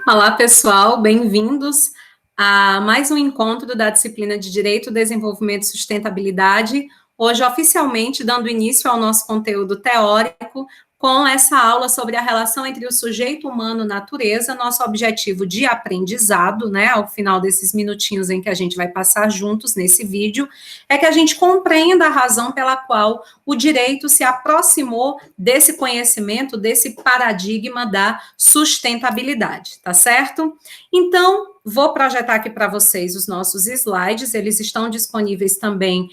Olá, pessoal, bem-vindos a mais um encontro da disciplina de Direito, Desenvolvimento e Sustentabilidade, hoje oficialmente dando início ao nosso conteúdo teórico, com essa aula sobre a relação entre o sujeito humano e natureza, nosso objetivo de aprendizado, né, ao final desses minutinhos em que a gente vai passar juntos nesse vídeo, é que a gente compreenda a razão pela qual o direito se aproximou desse conhecimento, desse paradigma da sustentabilidade, tá certo? Então, vou projetar aqui para vocês os nossos slides, eles estão disponíveis também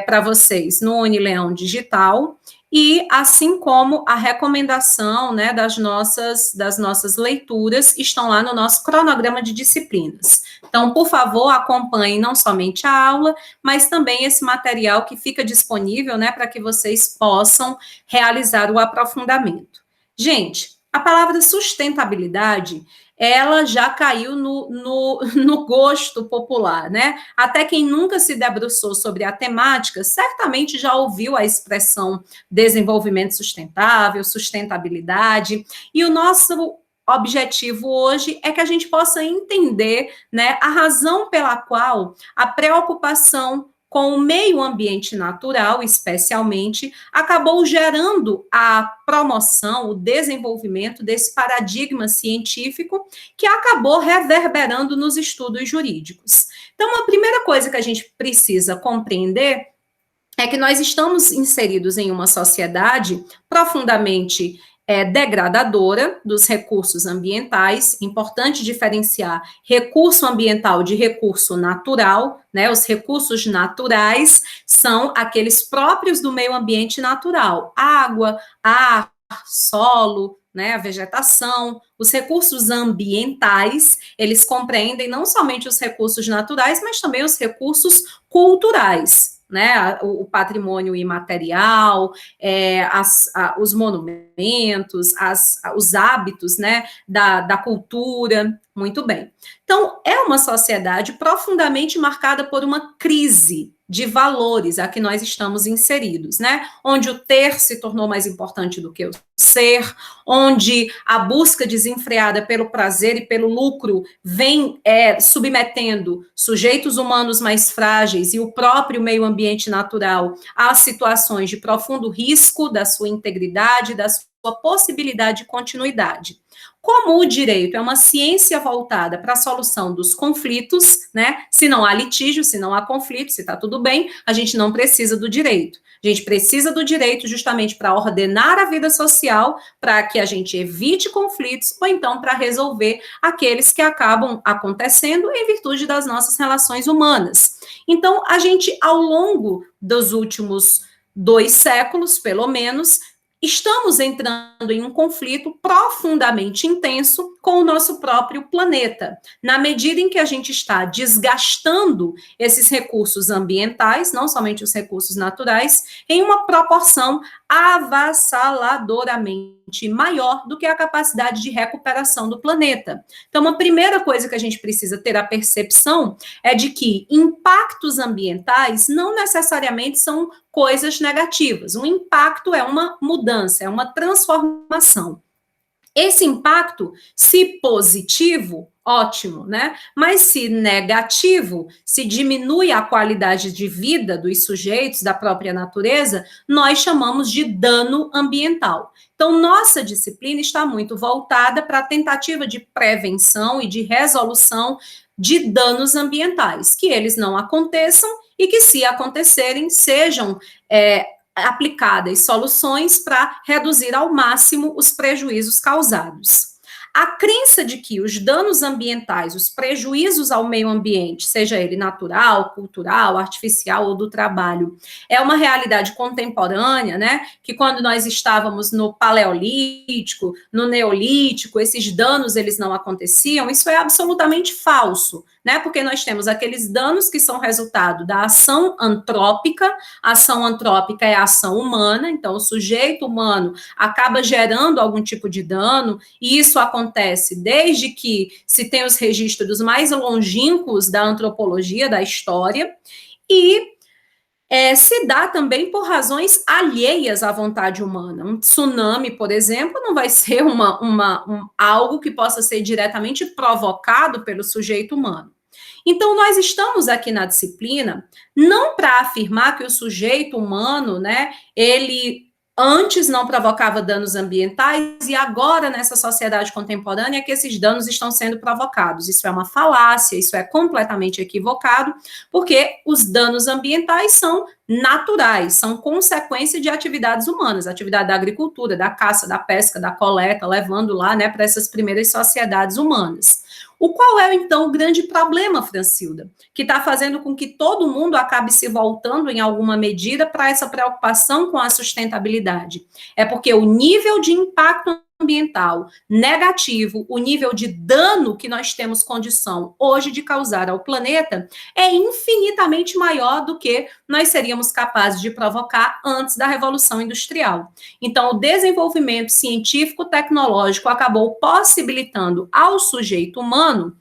para vocês no Unileão Digital, e assim como a recomendação, né, das nossas leituras estão lá no nosso cronograma de disciplinas. Então, por favor, acompanhem não somente a aula, mas também esse material que fica disponível, né, para que vocês possam realizar o aprofundamento. Gente, a palavra sustentabilidade, ela já caiu no gosto popular, né? Até quem nunca se debruçou sobre a temática, certamente já ouviu a expressão desenvolvimento sustentável, sustentabilidade, e o nosso objetivo hoje é que a gente possa entender, né, a razão pela qual a preocupação com o meio ambiente natural, especialmente, acabou gerando a promoção, o desenvolvimento desse paradigma científico que acabou reverberando nos estudos jurídicos. Então, a primeira coisa que a gente precisa compreender é que nós estamos inseridos em uma sociedade profundamente degradadora dos recursos ambientais. Importante diferenciar recurso ambiental de recurso natural, né? Os recursos naturais são aqueles próprios do meio ambiente natural: água, ar, solo, né, a vegetação. Os recursos ambientais, eles compreendem não somente os recursos naturais, mas também os recursos culturais, né, o patrimônio imaterial, os monumentos, os hábitos, né, da cultura. Muito bem. Então, é uma sociedade profundamente marcada por uma crise de valores a que nós estamos inseridos, né? Onde o ter se tornou mais importante do que o ser, onde a busca desenfreada pelo prazer e pelo lucro vem submetendo sujeitos humanos mais frágeis e o próprio meio ambiente natural a situações de profundo risco da sua integridade, da sua possibilidade de continuidade. Como o direito é uma ciência voltada para a solução dos conflitos, né? Se não há litígio, se não há conflito, se está tudo bem, a gente não precisa do direito. A gente precisa do direito justamente para ordenar a vida social, para que a gente evite conflitos, ou então para resolver aqueles que acabam acontecendo em virtude das nossas relações humanas. Então, a gente, ao longo dos últimos 2 séculos, pelo menos, estamos entrando em um conflito profundamente intenso com o nosso próprio planeta, na medida em que a gente está desgastando esses recursos ambientais, não somente os recursos naturais, em uma proporção avassaladoramente maior do que a capacidade de recuperação do planeta. Então, a primeira coisa que a gente precisa ter a percepção é de que impactos ambientais não necessariamente são coisas negativas. Um impacto é uma mudança, é uma transformação. Esse impacto, se positivo, ótimo, né? Mas se negativo, se diminui a qualidade de vida dos sujeitos, da própria natureza, nós chamamos de dano ambiental. Então, nossa disciplina está muito voltada para a tentativa de prevenção e de resolução de danos ambientais, que eles não aconteçam e que, se acontecerem, sejam aplicadas soluções para reduzir ao máximo os prejuízos causados. A crença de que os danos ambientais, os prejuízos ao meio ambiente, seja ele natural, cultural, artificial ou do trabalho, é uma realidade contemporânea, né? Que quando nós estávamos no Paleolítico, no Neolítico, esses danos eles não aconteciam. Isso é absolutamente falso, né? Porque nós temos aqueles danos que são resultado da ação antrópica. A ação antrópica é a ação humana, então o sujeito humano acaba gerando algum tipo de dano, e isso acontece desde que se tem os registros mais longínquos da antropologia, da história, e se dá também por razões alheias à vontade humana. Um tsunami, por exemplo, não vai ser algo que possa ser diretamente provocado pelo sujeito humano. Então, nós estamos aqui na disciplina não para afirmar que o sujeito humano, né, ele antes não provocava danos ambientais e agora, nessa sociedade contemporânea, que esses danos estão sendo provocados. Isso é uma falácia, isso é completamente equivocado, porque os danos ambientais são naturais, são consequência de atividades humanas, atividade da agricultura, da caça, da pesca, da coleta, levando lá, né, para essas primeiras sociedades humanas. O qual é, então, o grande problema, Francilda, que está fazendo com que todo mundo acabe se voltando, em alguma medida, para essa preocupação com a sustentabilidade? É porque o nível de impacto ambiental negativo, o nível de dano que nós temos condição hoje de causar ao planeta é infinitamente maior do que nós seríamos capazes de provocar antes da Revolução Industrial. Então, o desenvolvimento científico-tecnológico acabou possibilitando ao sujeito humano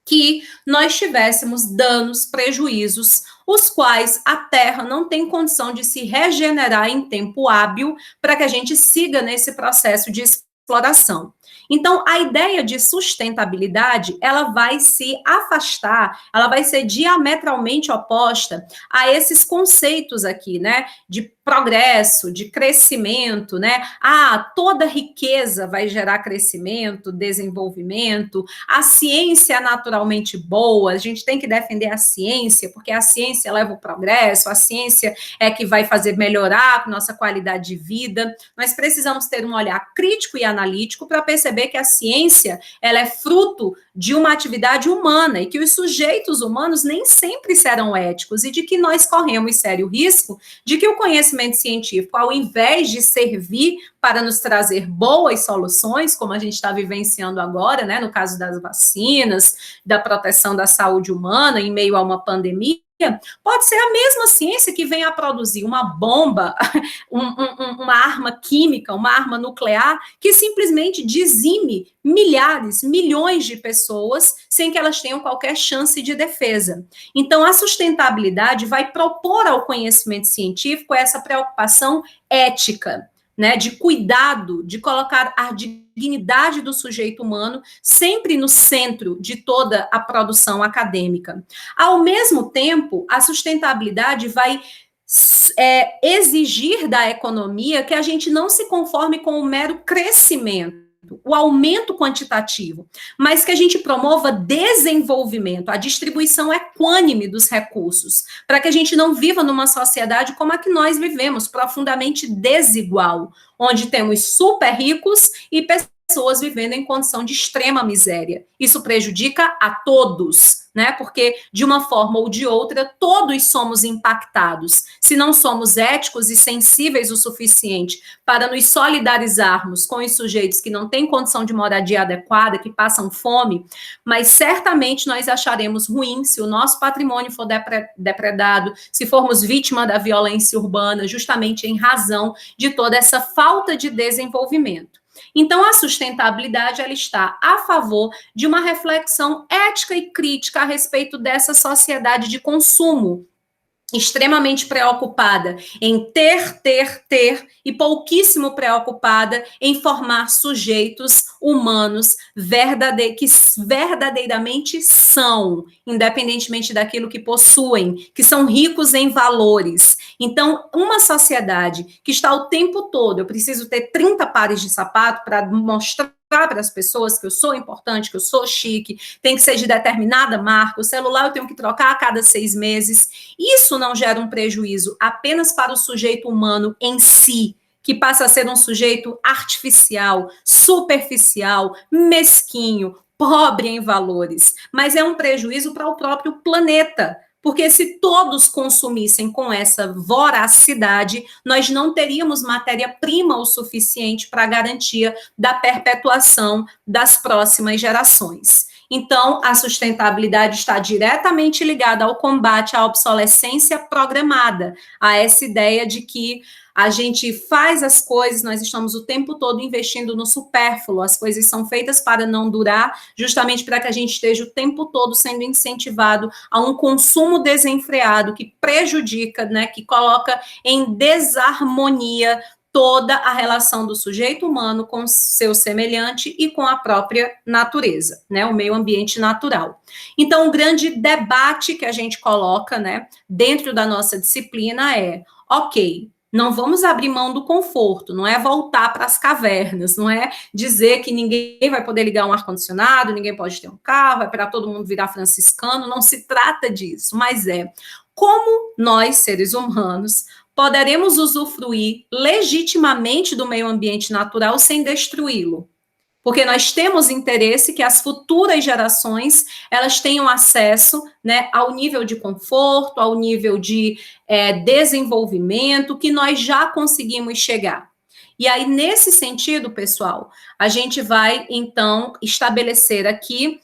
que nós tivéssemos danos, prejuízos, os quais a Terra não tem condição de se regenerar em tempo hábil para que a gente siga nesse processo de exploração. Então, a ideia de sustentabilidade, ela vai se afastar, ela vai ser diametralmente oposta a esses conceitos aqui, né, de progresso, de crescimento, né? Toda riqueza vai gerar crescimento, desenvolvimento, a ciência é naturalmente boa, a gente tem que defender a ciência, porque a ciência leva o progresso, a ciência é que vai fazer melhorar a nossa qualidade de vida. Nós precisamos ter um olhar crítico e analítico para perceber que a ciência, ela é fruto de uma atividade humana e que os sujeitos humanos nem sempre serão éticos e de que nós corremos sério risco de que o conhecimento científico, ao invés de servir para nos trazer boas soluções, como a gente está vivenciando agora, né, no caso das vacinas, da proteção da saúde humana em meio a uma pandemia, pode ser a mesma ciência que venha a produzir uma bomba, uma arma química, uma arma nuclear, que simplesmente dizime milhares, milhões de pessoas sem que elas tenham qualquer chance de defesa. Então, a sustentabilidade vai propor ao conhecimento científico essa preocupação ética, né, de cuidado, de colocar a dignidade do sujeito humano sempre no centro de toda a produção acadêmica. Ao mesmo tempo, a sustentabilidade vai exigir da economia que a gente não se conforme com o mero crescimento, o aumento quantitativo, mas que a gente promova desenvolvimento, a distribuição equânime dos recursos, para que a gente não viva numa sociedade como a que nós vivemos, profundamente desigual, onde temos super ricos e pessoas vivendo em condição de extrema miséria. Isso prejudica a todos, né? Porque, de uma forma ou de outra, todos somos impactados. Se não somos éticos e sensíveis o suficiente para nos solidarizarmos com os sujeitos que não têm condição de moradia adequada, que passam fome, mas certamente nós acharemos ruim se o nosso patrimônio for depredado, se formos vítima da violência urbana, justamente em razão de toda essa falta de desenvolvimento. Então, a sustentabilidade, ela está a favor de uma reflexão ética e crítica a respeito dessa sociedade de consumo, extremamente preocupada em ter, e pouquíssimo preocupada em formar sujeitos humanos que verdadeiramente são, independentemente daquilo que possuem, que são ricos em valores. Então, uma sociedade que está o tempo todo, eu preciso ter 30 pares de sapato para mostrar para as pessoas que eu sou importante, que eu sou chique, tem que ser de determinada marca, o celular eu tenho que trocar a cada 6 meses. Isso não gera um prejuízo apenas para o sujeito humano em si, que passa a ser um sujeito artificial, superficial, mesquinho, pobre em valores, mas é um prejuízo para o próprio planeta. Porque se todos consumissem com essa voracidade, nós não teríamos matéria-prima o suficiente para a garantia da perpetuação das próximas gerações. Então, a sustentabilidade está diretamente ligada ao combate à obsolescência programada, a essa ideia de que a gente faz as coisas, nós estamos o tempo todo investindo no supérfluo, as coisas são feitas para não durar, justamente para que a gente esteja o tempo todo sendo incentivado a um consumo desenfreado que prejudica, né, que coloca em desarmonia toda a relação do sujeito humano com seu semelhante e com a própria natureza, né, o meio ambiente natural. Então, o grande debate que a gente coloca, né, dentro da nossa disciplina é, ok, não vamos abrir mão do conforto, não é voltar para as cavernas, não é dizer que ninguém vai poder ligar um ar-condicionado, ninguém pode ter um carro, é para todo mundo virar franciscano, não se trata disso, mas é como nós, seres humanos, poderemos usufruir legitimamente do meio ambiente natural sem destruí-lo. Porque nós temos interesse que as futuras gerações elas tenham acesso, né, ao nível de conforto, ao nível de desenvolvimento que nós já conseguimos chegar. E aí, nesse sentido, pessoal, a gente vai, então, estabelecer aqui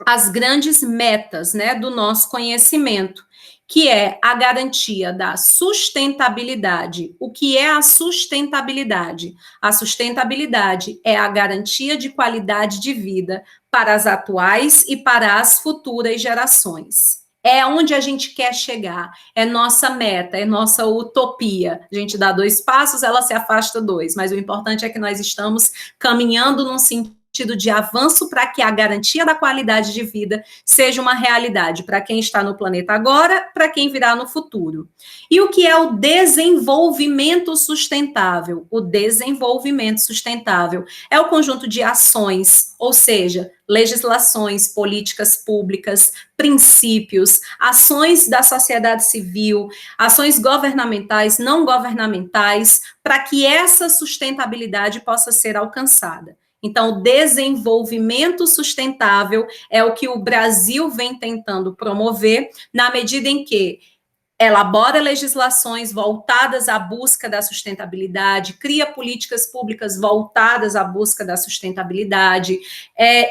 as grandes metas, né, do nosso conhecimento, que é a garantia da sustentabilidade. O que é a sustentabilidade? A sustentabilidade é a garantia de qualidade de vida para as atuais e para as futuras gerações. É onde a gente quer chegar, é nossa meta, é nossa utopia. A gente dá 2 passos, ela se afasta 2, mas o importante é que nós estamos caminhando num sentido de avanço para que a garantia da qualidade de vida seja uma realidade para quem está no planeta agora, para quem virá no futuro. E o que é o desenvolvimento sustentável? O desenvolvimento sustentável é o conjunto de ações, ou seja, legislações, políticas públicas, princípios, ações da sociedade civil, ações governamentais, não governamentais, para que essa sustentabilidade possa ser alcançada. Então, o desenvolvimento sustentável é o que o Brasil vem tentando promover, na medida em que elabora legislações voltadas à busca da sustentabilidade, cria políticas públicas voltadas à busca da sustentabilidade,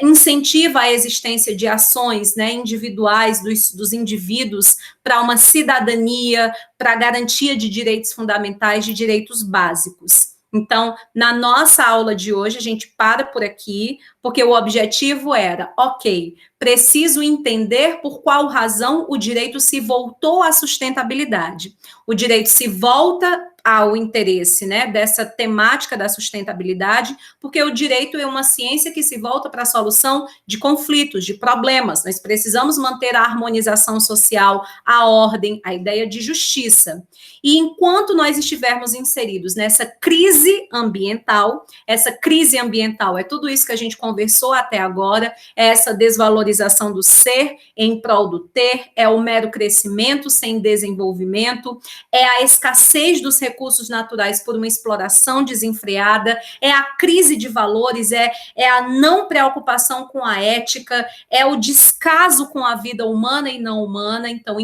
incentiva a existência de ações, né, individuais dos indivíduos para uma cidadania, para a garantia de direitos fundamentais, de direitos básicos. Então, na nossa aula de hoje, a gente para por aqui, porque o objetivo era, ok, preciso entender por qual razão o direito se voltou à sustentabilidade. O direito se volta ao interesse, né, dessa temática da sustentabilidade, porque o direito é uma ciência que se volta para a solução de conflitos, de problemas. Nós precisamos manter a harmonização social, a ordem, a ideia de justiça. E enquanto nós estivermos inseridos nessa crise ambiental, essa crise ambiental é tudo isso que a gente conversou até agora, é essa desvalorização do ser em prol do ter, é o mero crescimento sem desenvolvimento, é a escassez dos recursos naturais por uma exploração desenfreada, é a crise de valores, é a não preocupação com a ética, é o descaso com a vida humana e não humana. Então,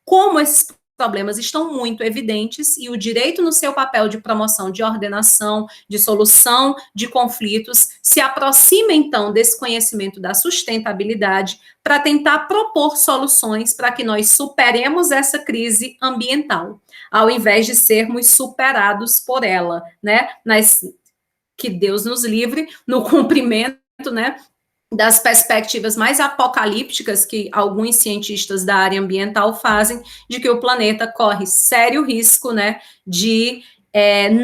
como esses problemas estão muito evidentes e o direito no seu papel de promoção de ordenação, de solução de conflitos, se aproxima então desse conhecimento da sustentabilidade para tentar propor soluções para que nós superemos essa crise ambiental, ao invés de sermos superados por ela, né? Que Deus nos livre no cumprimento, né, das perspectivas mais apocalípticas que alguns cientistas da área ambiental fazem, de que o planeta corre sério risco, né, de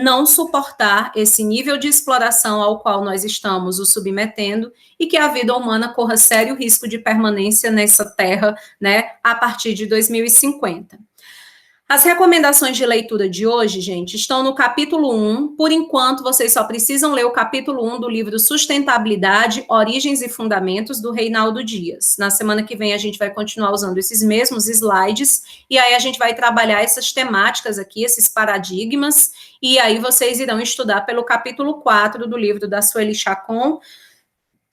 não suportar esse nível de exploração ao qual nós estamos o submetendo e que a vida humana corra sério risco de permanência nessa terra, né, a partir de 2050. As recomendações de leitura de hoje, gente, estão no capítulo 1. Por enquanto, vocês só precisam ler o capítulo 1 do livro Sustentabilidade, Origens e Fundamentos, do Reinaldo Dias. Na semana que vem, a gente vai continuar usando esses mesmos slides, e aí a gente vai trabalhar essas temáticas aqui, esses paradigmas, e aí vocês irão estudar pelo capítulo 4 do livro da Sueli Chacon,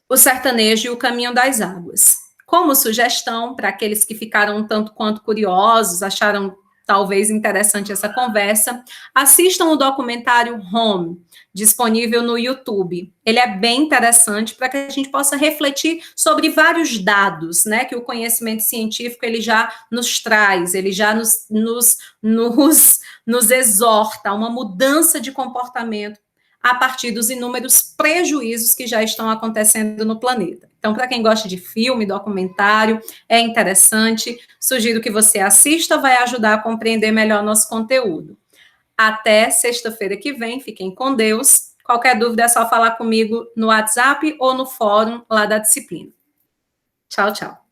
O Sertanejo e o Caminho das Águas. Como sugestão, para aqueles que ficaram um tanto quanto curiosos, acharam talvez interessante essa conversa. Assistam o documentário Home, disponível no YouTube. Ele é bem interessante para que a gente possa refletir sobre vários dados, né, que o conhecimento científico ele já nos traz, ele já nos exorta a uma mudança de comportamento a partir dos inúmeros prejuízos que já estão acontecendo no planeta. Então, para quem gosta de filme, documentário, é interessante. Sugiro que você assista, vai ajudar a compreender melhor nosso conteúdo. Até sexta-feira que vem, fiquem com Deus. Qualquer dúvida é só falar comigo no WhatsApp ou no fórum lá da disciplina. Tchau, tchau.